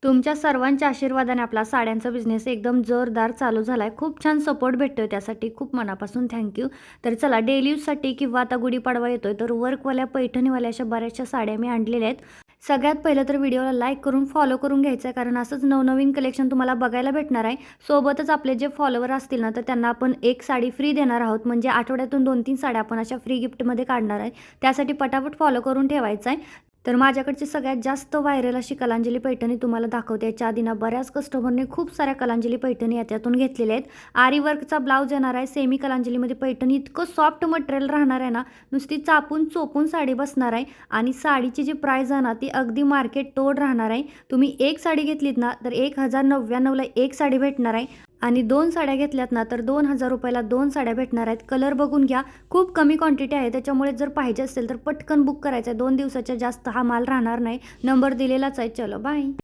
तुमच्या सर्वांच्या आशीर्वादाने आपला साड्यांचा बिझनेस एकदम जोरदार चालू झाला आहे. खूप छान सपोर्ट भेटतोय त्यासाठी खूप मनापासून थँक्यू. तर चला डेली यूजसाठी किंवा आता गुढीपाडवा येतोय तर वर्कवाल्या पैठणीवाल्या अशा बऱ्याचशा साड्या मी आणलेल्या आहेत. सगळ्यात पहिलं तर व्हिडिओला लाईक करून फॉलो करून घ्यायचं आहे, कारण असंच नवनवीन कलेक्शन तुम्हाला बघायला भेटणार आहे. सोबतच आपले जे फॉलोवर असतील ना तर त्यांना आपण एक साडी फ्री देणार आहोत. म्हणजे आठवड्यातून 2-3 साड्या आपण अशा फ्री गिफ्टमध्ये काढणार आहे. त्यासाठी पटापट फॉलो करून ठेवायचं आहे. तर माझ्याकडची सगळ्यात जास्त व्हायरल अशी कलांजली पैठणी तुम्हाला दाखवते. याच्या आधी ना बऱ्याच कस्टमरने खूप साऱ्या कलांजली पैठणी याच्यातून घेतलेल्या आहेत. आरी वर्कचा ब्लाऊज येणार आहे. सेमी कलांजलीमध्ये पैठणी इतकं सॉफ्ट मटेरियल राहणार आहे ना, नुसती चापून चोपून साडी बसणार आहे. आणि साडीची जी प्राईज आहे ना ती अगदी मार्केट तोड राहणार आहे. तुम्ही एक साडी घेतलीत ना तर 1099ला एक साडी भेटणार आहे. आणि 2 साड्या घेतल्यात ना तर 2000 रुपयाला 2 साड्या भेटणार आहेत. कलर बघून घ्या, खूप कमी क्वांटिटी आहे, त्याच्यामुळे जर पाहिजे असेल तर पटकन बुक करायचं आहे. 2 दिवसाच्या जास्त हा माल राहणार नाही. नंबर दिलेलाच आहे. चलो बाय.